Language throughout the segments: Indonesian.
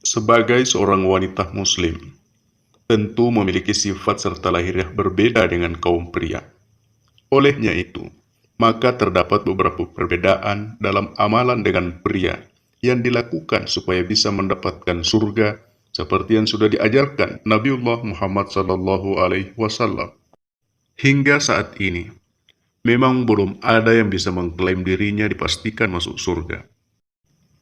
Sebagai seorang wanita muslim, tentu memiliki sifat serta lahiriah berbeda dengan kaum pria. Olehnya itu, maka terdapat beberapa perbedaan dalam amalan dengan pria yang dilakukan supaya bisa mendapatkan surga seperti yang sudah diajarkan Nabiullah Muhammad SAW. Hingga saat ini, memang belum ada yang bisa mengklaim dirinya dipastikan masuk surga.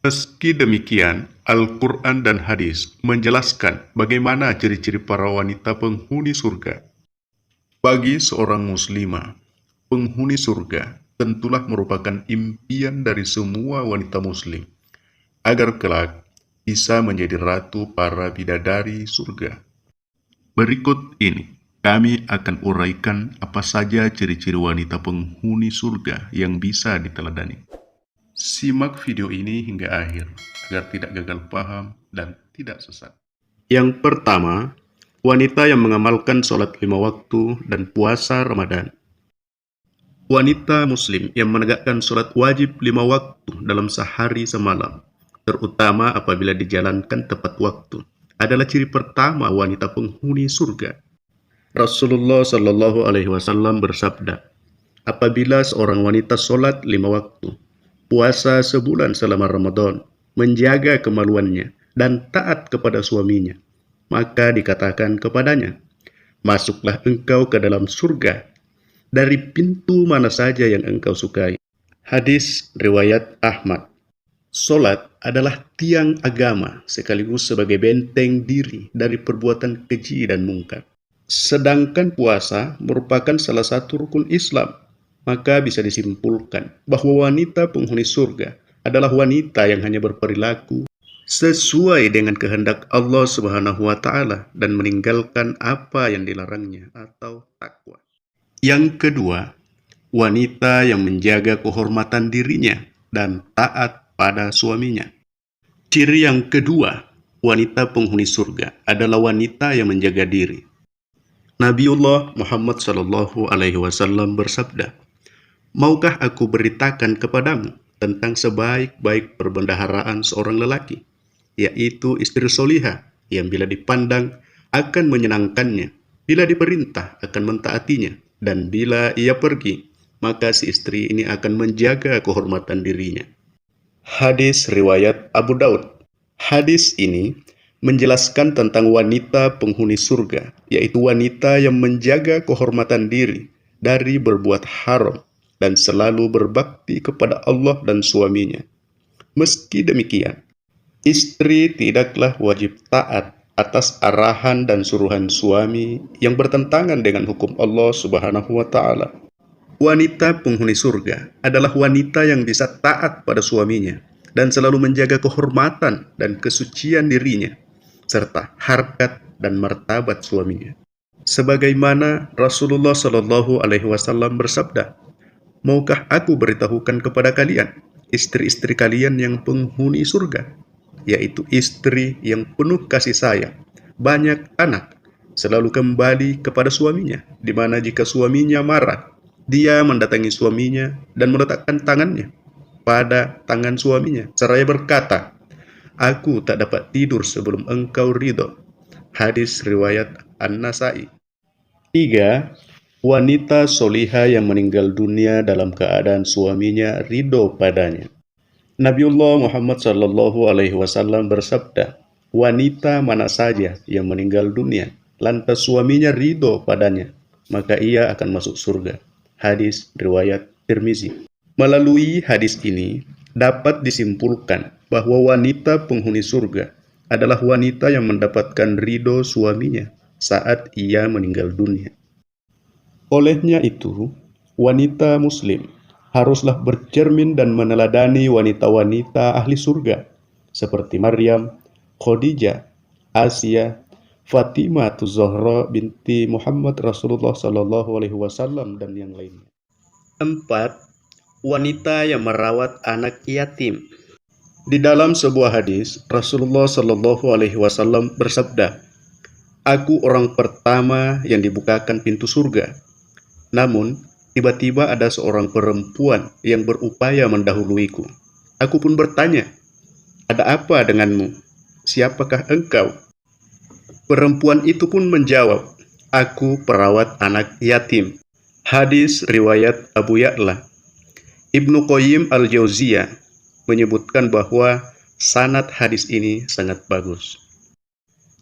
Meski demikian, Al-Quran dan hadis menjelaskan bagaimana ciri-ciri para wanita penghuni surga. Bagi seorang muslimah, penghuni surga tentulah merupakan impian dari semua wanita muslim, agar kelak bisa menjadi ratu para bidadari surga. Berikut ini, kami akan uraikan apa saja ciri-ciri wanita penghuni surga yang bisa diteladani. Simak video ini hingga akhir, agar tidak gagal paham dan tidak sesat. Yang pertama, wanita yang mengamalkan sholat 5 waktu dan puasa Ramadan. Wanita muslim yang menegakkan sholat wajib 5 waktu dalam sehari semalam, terutama apabila dijalankan tepat waktu, adalah ciri pertama wanita penghuni surga. Rasulullah Shallallahu Alaihi Wasallam bersabda, apabila seorang wanita sholat 5 waktu, puasa sebulan selama Ramadan, menjaga kemaluannya, dan taat kepada suaminya, maka dikatakan kepadanya, masuklah engkau ke dalam surga dari pintu mana saja yang engkau sukai. Hadis riwayat Ahmad. Solat adalah tiang agama sekaligus sebagai benteng diri dari perbuatan keji dan mungkar. Sedangkan puasa merupakan salah satu rukun Islam. Maka bisa disimpulkan bahwa wanita penghuni surga adalah wanita yang hanya berperilaku sesuai dengan kehendak Allah Subhanahu wa Ta'ala dan meninggalkan apa yang dilarangnya atau takwa. Yang kedua, wanita yang menjaga kehormatan dirinya dan taat pada suaminya. Ciri yang kedua, wanita penghuni surga adalah wanita yang menjaga diri. Nabiullah Muhammad SAW bersabda, maukah aku beritakan kepadamu tentang sebaik-baik perbendaharaan seorang lelaki, yaitu istri solihah yang bila dipandang akan menyenangkannya, bila diperintah akan mentaatinya, dan bila ia pergi, maka si istri ini akan menjaga kehormatan dirinya. Hadis riwayat Abu Daud. Hadis ini menjelaskan tentang wanita penghuni surga, yaitu wanita yang menjaga kehormatan diri dari berbuat haram dan selalu berbakti kepada Allah dan suaminya. Meski demikian, istri tidaklah wajib taat atas arahan dan suruhan suami yang bertentangan dengan hukum Allah Subhanahu wa Ta'ala. Wanita penghuni surga adalah wanita yang bisa taat pada suaminya dan selalu menjaga kehormatan dan kesucian dirinya, serta harkat dan martabat suaminya. Sebagaimana Rasulullah Shallallahu Alaihi Wasallam bersabda, maukah aku beritahukan kepada kalian istri-istri kalian yang penghuni surga, yaitu istri yang penuh kasih sayang, banyak anak, selalu kembali kepada suaminya, di mana jika suaminya marah, dia mendatangi suaminya dan meletakkan tangannya pada tangan suaminya, seraya berkata, aku tak dapat tidur sebelum engkau ridho. Hadis riwayat An-Nasai. 3. Wanita solihah yang meninggal dunia dalam keadaan suaminya ridho padanya. Nabiullah Muhammad Sallallahu Alaihi Wasallam bersabda, wanita mana saja yang meninggal dunia lantas suaminya ridho padanya, maka ia akan masuk surga. Hadis riwayat Tirmizi. Melalui hadis ini dapat disimpulkan bahwa wanita penghuni surga adalah wanita yang mendapatkan ridho suaminya saat ia meninggal dunia. Olehnya itu, wanita muslim haruslah bercermin dan meneladani wanita-wanita ahli surga seperti Maryam, Khadijah, Asia, Fatimah Zahra binti Muhammad Rasulullah Sallallahu Alaihi Wasallam dan yang lainnya. 4. Wanita yang merawat anak yatim. Di dalam sebuah hadis, Rasulullah Sallallahu Alaihi Wasallam bersabda, aku orang pertama yang dibukakan pintu surga. Namun, tiba-tiba ada seorang perempuan yang berupaya mendahuluiku. Aku pun bertanya, ada apa denganmu? siapakah engkau?" Perempuan itu pun menjawab, "Aku perawat anak yatim." Hadis riwayat Abu Ya'la. Ibnu Qayyim al-Jauziyah menyebutkan bahwa sanad hadis ini sangat bagus.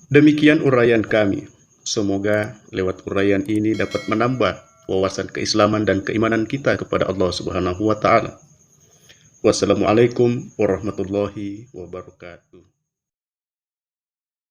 Demikian uraian kami. Semoga lewat uraian ini dapat menambah wawasan keislaman dan keimanan kita kepada Allah Subhanahu wa taala. Wassalamualaikum warahmatullahi wabarakatuh.